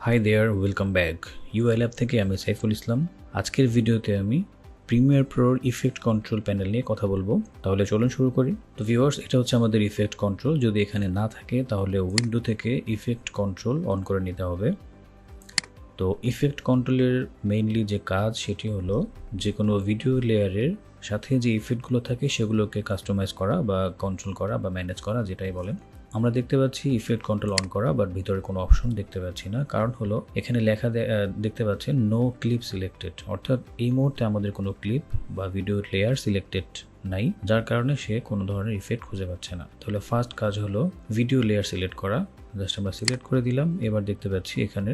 High there, welcome back. UI lab থেকে আমি সাইফুল ইসলাম। আজকের ভিডিওতে আমি প্রিমিয়ার প্রোর ইফেক্ট কন্ট্রোল প্যানেল নিয়ে কথা বলবো। তাহলে চলুন শুরু করি। তো ভিউয়ার্স, এটা হচ্ছে আমাদের ইফেক্ট কন্ট্রোল। যদি এখানে না থাকে তাহলে উইন্ডো থেকে ইফেক্ট কন্ট্রোল অন করে নিতে হবে। তো ইফেক্ট কন্ট্রোলের মেইনলি যে কাজ সেটি হলো যে কোনো ভিডিও লেয়ারের সাথে যে ইফেক্টগুলো থাকে সেগুলোকে কাস্টমাইজ করা বা কন্ট্রোল করা বা ম্যানেজ করা, যেটাই বলেন। আমরা দেখতে পাচ্ছি ইফেক্ট কন্ট্রোল অন করা, বাট ভিতরে কোনো অপশন দেখতে পাচ্ছি না। কারণ হলো এখানে লেখা দেখতে পাচ্ছেন নো ক্লিপ সিলেক্টেড, অর্থাৎ এই মুহূর্তে আমাদের কোনো ক্লিপ বা ভিডিও লেয়ার সিলেক্টেড নাই, যার কারণে সে কোনো ধরনের ইফেক্ট খুঁজে পাচ্ছে না। তাহলে ফার্স্ট কাজ হলো ভিডিও লেয়ার সিলেক্ট করা। জাস্ট আমরা সিলেক্ট করে দিলাম। এবার দেখতে পাচ্ছি এখানে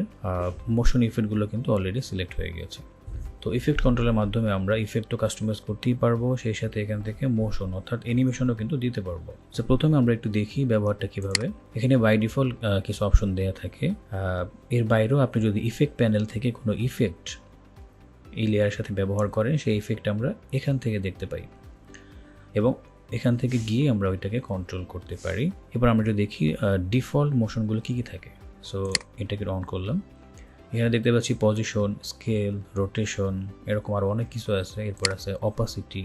মোশন ইফেক্টগুলো কিন্তু অলরেডি সিলেক্ট হয়ে গিয়েছে। তো ইফেক্ট কন্ট্রোলের মাধ্যমে আমরা ইফেক্টও কাস্টমাইজ করতেই পারবো, সেই সাথে এখান থেকে মোশন অর্থাৎ অ্যানিমেশনও কিন্তু দিতে পারবো। তো প্রথমে আমরা একটু দেখি ব্যবহারটা কিভাবে। এখানে বাই ডিফল্ট কিছু অপশন দেওয়া থাকে। এর বাইরেও আপনি যদি ইফেক্ট প্যানেল থেকে কোনো ইফেক্ট এই লেয়ারের সাথে ব্যবহার করেন, সেই ইফেক্ট আমরা এখান থেকে দেখতে পাই এবং এখান থেকে গিয়ে আমরা ওইটাকে কন্ট্রোল করতে পারি। এবার আমরা যদি দেখি ডিফল্ট মোশনগুলো কী কী থাকে। সো এটাকে অন করলাম। এখানে দেখতে পাচ্ছি পজিশন, স্কেল, রোটেশন, এরকম আরও অনেক কিছু আছে। এরপর আছে অপাসিটি,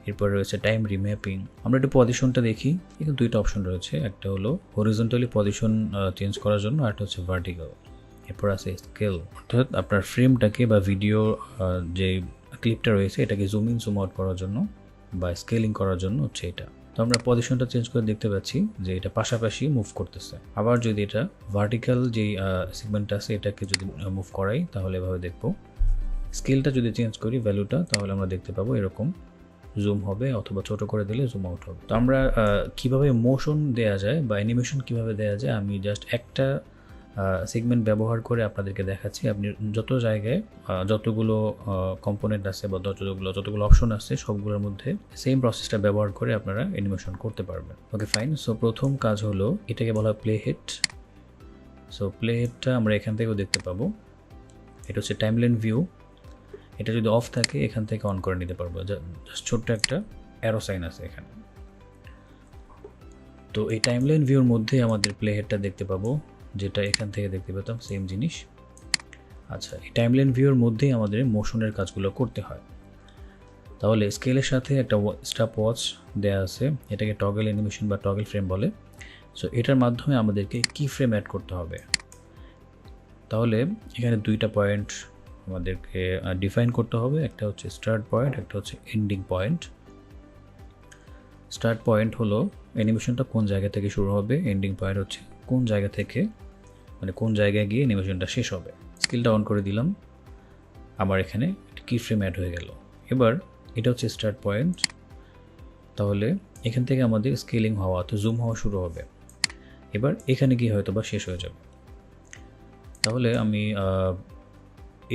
এরপর রয়েছে টাইম রিম্যাপিং। আমরা একটু পজিশনটা দেখি। এখানে দুইটা অপশন রয়েছে, একটা হলো হরিজন্টালি পজিশন চেঞ্জ করার জন্য, আর একটা হচ্ছে ভার্টিক্যাল। এরপর আছে স্কেল, অর্থাৎ আপনার ফ্রেমটাকে বা ভিডিও যে ক্লিপটা রয়েছে এটাকে জুম ইন জুম আউট করার জন্য বা স্কেলিং করার জন্য হচ্ছে এটা। তো আমরা পজিশনটা চেঞ্জ করে দেখতে পাচ্ছি যে এটা পাশাপাশি মুভ করতেছে। আবার যদি এটা ভার্টিক্যাল যেই সেগমেন্টটা আছে এটাকে যদি মুভ করাই তাহলে এভাবে দেখবো। স্কেলটা যদি চেঞ্জ করি ভ্যালুটা, তাহলে আমরা দেখতে পাবো এরকম জুম হবে, অথবা ছোট করে দিলে জুম আউট হবে। তো আমরা কিভাবে মোশন দেয়া যায় বা অ্যানিমেশন কিভাবে দেয়া যায়, আমি জাস্ট একটা সেগমেন্ট ব্যবহার করে আপনাদেরকে দেখাচ্ছি। আপনি যত জায়গায় যতগুলো কম্পোনেন্ট আছে বা যতগুলো অপশন আছে সবগুলোর মধ্যে সেম প্রসেসটা ব্যবহার করে আপনারা অ্যানিমেশন করতে পারবেন। ওকে, ফাইন। সো প্রথম কাজ হলো এটাকে বলা হয় প্লে হেড। সো প্লে হেডটা আমরা এখান থেকেও দেখতে পাবো। এটা হচ্ছে টাইমলাইন ভিউ। এটা যদি অফ থাকে এখান থেকে অন করে নিতে পারবো। জাস্ট ছোট্ট একটা অ্যারো সাইন আছে এখানে। তো এই টাইমলাইন ভিউর মধ্যে আমাদের প্লে হেডটা দেখতে পাবো, যেটা এখান থেকে দেখতে পেতাম সেম জিনিস। আচ্ছা, এই টাইমলাইন ভিউর মধ্যেই আমাদের মোশনের কাজগুলো করতে হয়। তাহলে স্কেলের সাথে একটা স্টপ ওয়াচ দেয়া আছে, এটাকে টগল অ্যানিমেশন বা টগল ফ্রেম বলে। সো এটার মাধ্যমে আমাদেরকে কি ফ্রেম অ্যাড করতে হবে। তাহলে এখানে দুইটা পয়েন্ট আমাদেরকে ডিফাইন করতে হবে। একটা হচ্ছে স্টার্ট পয়েন্ট, একটা হচ্ছে এন্ডিং পয়েন্ট। স্টার্ট পয়েন্ট হলো অ্যানিমেশনটা কোন জায়গা থেকে শুরু হবে, এন্ডিং পয়েন্ট হচ্ছে কোন জায়গা থেকে, মানে কোন জায়গায় গিয়ে অ্যানিমেশনটা শেষ হবে। স্কেলটা অন করে দিলাম, আবার এখানে কি ফ্রেম অ্যাড হয়ে গেল। এবার এটা হচ্ছে স্টার্ট পয়েন্ট। তাহলে এখান থেকে আমাদের স্কেলিং হওয়া তো জুম হওয়া শুরু হবে। এবার এখানে গিয়ে হয়তো বা শেষ হয়ে যাবে। তাহলে আমি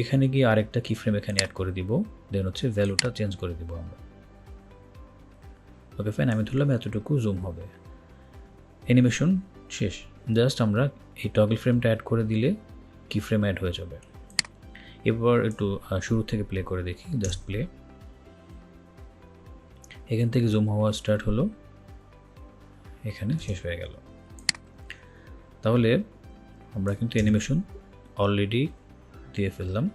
এখানে গিয়ে আরেকটা কি ফ্রেম এখানে অ্যাড করে দিব, দেন হচ্ছে ভ্যালুটা চেঞ্জ করে দিব আমরা। ওকে, ফাইন। আমি ধরলাম এতটুকু জুম হবে। অ্যানিমেশন শেষ। জাস্ট আমরা এই টগল ফ্রেমটা অ্যাড করে দিলে কি ফ্রেম অ্যাড হয়ে যাবে। এবার একটু শুরু থেকে প্লে করে দেখি। Just play. এখান থেকে জুম হওয়া স্টার্ট হলো, এখানে শেষ হয়ে গেল। তাহলে আমরা কিন্তু অ্যানিমেশন অলরেডি দিয়ে ফেললাম।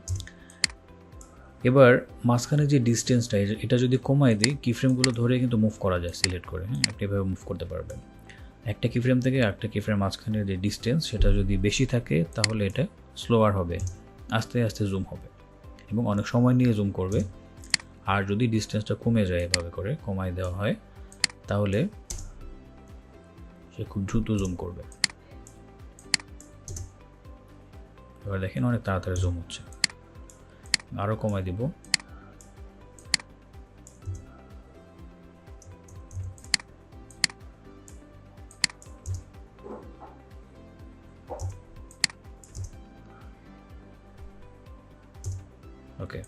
এবার মাঝখানে যে ডিস্টেন্সটা, এটা যদি কমাই দিই, কি ফ্রেমগুলো ধরে কিন্তু মুভ করা যায় সিলেক্ট করে। হ্যাঁ, আপনি এভাবে মুভ করতে পারবেন। একটা কি ফ্রেম থেকে একটা কি ফ্রেম মাঝখানের যে ডিস্টেন্স সেটা যদি বেশি থাকে তাহলে এটা স্লোয়ার হবে, আস্তে আস্তে জুম হবে এবং অনেক সময় নিয়ে জুম করবে। আর যদি ডিস্টেন্সটা কমে যায়, এভাবে করে কমাই দেওয়া হয়, তাহলে সে খুব দ্রুত জুম করবে। এবার দেখেন অনেক তাড়াতাড়ি জুম হচ্ছে। আরও কমাই দিব। ওকে,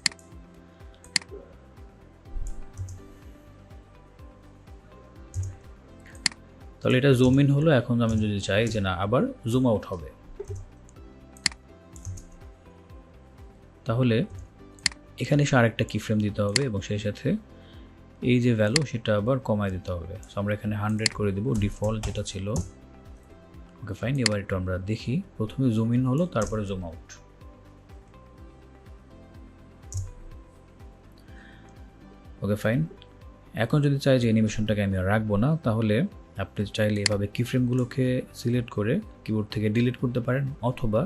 তাহলে এটা জুম ইন হলো। এখন আমি যদি চাই যে না আবার জুম আউট হবে, তাহলে এখানে এসে আরেকটা কি ফ্রেম দিতে হবে এবং সেই সাথে এই যে ভ্যালু সেটা আবার কমায় দিতে হবে। সো আমরা এখানে 100 করে দিব, ডিফল্ট যেটা ছিল। Okay fine. এবার একটু আমরা দেখি, প্রথমে জুম ইন হলো, তারপরে জুম আউট। Okay fine. এখন যদি চাই যে অ্যানিমেশনটাকে আমি আর রাখবো না, তাহলে আপনি চাইলে এভাবে কিফ্রেমগুলোকে সিলেক্ট করে কিবোর্ড থেকে ডিলিট করতে পারেন, অথবা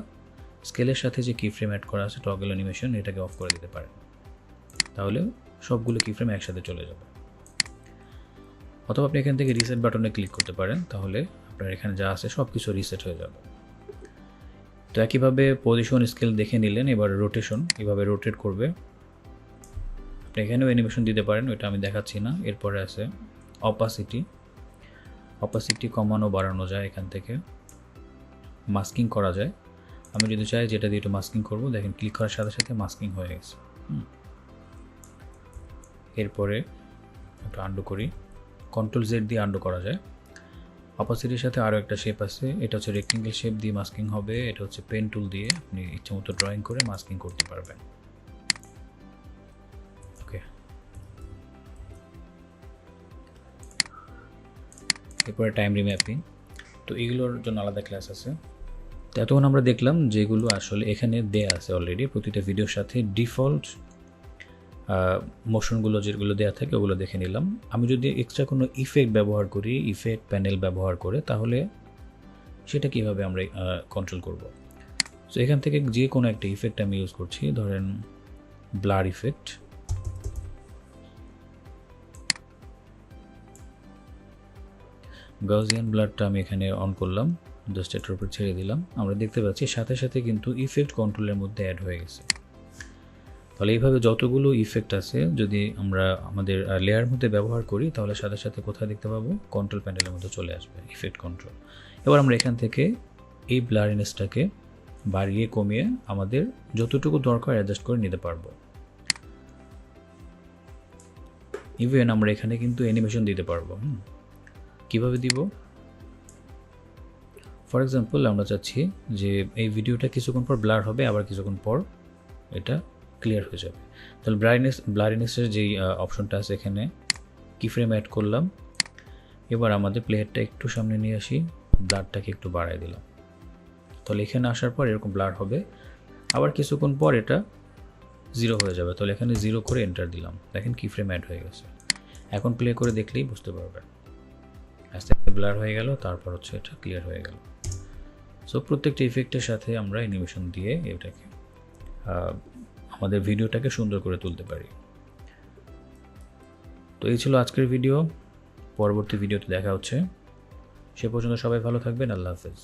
স্কেলের সাথে যে কিফ্রেম অ্যাড করা আছে টগল অ্যানিমেশন, এটাকে অফ করে দিতে পারেন। তাহলে সবগুলো কিফ্রেম একসাথে চলে যাবে। অথবা আপনি এখান থেকে রিসেট বাটনে ক্লিক করতে পারেন, তাহলে আপনার এখানে যা আছে সব কিছু রিসেট হয়ে যাবে। তো একইভাবে পজিশন স্কেল দেখে নিলেন। এবার রোটেশন, এভাবে রোটেট করবে। আপনি এখানেও অ্যানিমেশন দিতে পারেন, ওইটা আমি দেখাচ্ছি না। এরপরে আছে অপাসিটি। অপাসিটি কমানো বাড়ানো যায় এখান থেকে, মাস্কিং করা যায়। আমি যদি চাই যেটা দিয়ে একটু মাস্কিং করবো, দেখেন ক্লিক করার সাথে সাথে মাস্কিং হয়ে গেছে। এরপরে একটু আন্ডু করি, কন্ট্রোল জেড দিয়ে আন্ডু করা যায়। অপাসিটির সাথে আরও একটা শেপ আছে, এটা হচ্ছে রেক্টেঙ্গেল শেপ দিয়ে মাস্কিং হবে। এটা হচ্ছে পেন টুল দিয়ে আপনি ইচ্ছামতো ড্রয়িং করে মাস্কিং করতে পারবেন। ওকে, এরপরে টাইম রিম্যাপিং। তো এগুলোর জন্য আলাদা ক্লাস আছে। তো এতক্ষণ আমরা দেখলাম যেগুলো আসলে এখানে দেয়া আছে অলরেডি, প্রতিটা ভিডিওর সাথে ডিফল্ট মোশনগুলো যেগুলো দেওয়া থাকে ওগুলো দেখে নিলাম। আমি যদি এক্সট্রা কোনো ইফেক্ট ব্যবহার করি, ইফেক্ট প্যানেল ব্যবহার করে, তাহলে সেটা কীভাবে আমরা কন্ট্রোল করব। সো এখান থেকে যে কোনো একটা ইফেক্ট আমি ইউজ করছি, ধরেন ব্লার ইফেক্ট। গাউসিয়ান ব্লারটা আমি এখানে অন করলাম, জাস্ট এটার উপর ছেড়ে দিলাম। আমরা দেখতে পাচ্ছি সাথে সাথে কিন্তু ইফেক্ট কন্ট্রোলের মধ্যে অ্যাড হয়ে গেছে। তাহলে এইভাবে যতগুলো ইফেক্ট আছে যদি আমরা আমাদের লেয়ার মধ্যে ব্যবহার করি, তাহলে সাথে সাথে কোথায় দেখতে পাবো, কন্ট্রোল প্যানেলের মধ্যে চলে আসবে ইফেক্ট কন্ট্রোল। এবার আমরা এখান থেকে এই ব্লারিনেসটাকে বাড়িয়ে কমিয়ে আমাদের যতটুকু দরকার অ্যাডজাস্ট করে নিতে পারবো। ইভেন আমরা এখানে কিন্তু অ্যানিমেশন দিতে পারবো। কিভাবে দিব? ফর এক্সাম্পল, আমরা চাচ্ছি যে এই ভিডিওটা কিছুক্ষণ পর ব্লার হবে, আবার কিছুক্ষণ পর এটা ক্লিয়ার হয়ে যাবে। তাহলে ব্লারিনেসের যেই অপশনটা আছে এখানে কিফ্রেম অ্যাড করলাম। এবার আমাদের প্লেয়ারটা একটু সামনে নিয়ে আসি, ব্লারটাকে একটু বাড়াই দিলাম। তাহলে এখানে আসার পর এরকম ব্লার হবে, আবার কিছুক্ষণ পর এটা 0 হয়ে যাবে। তাহলে এখানে 0 করে এন্টার দিলাম, দেখেন কিফ্রেম অ্যাড হয়ে গেছে। এখন প্লে করে দেখলেই বুঝতে পারবেন, আস্তে আস্তে ব্লার হয়ে গেল, তারপর হচ্ছে এটা ক্লিয়ার হয়ে গেল। সো প্রত্যেকটা ইফেক্টের সাথে আমরা অ্যানিমেশন দিয়ে এটাকে আমাদের ভিডিওটাকে সুন্দর করে তুলতে পারি। তো এই ছিল আজকের ভিডিও। পরবর্তী ভিডিওতে দেখা হচ্ছে। সে পর্যন্ত সবাই ভালো থাকবেন। আল্লাহ হাফেজ।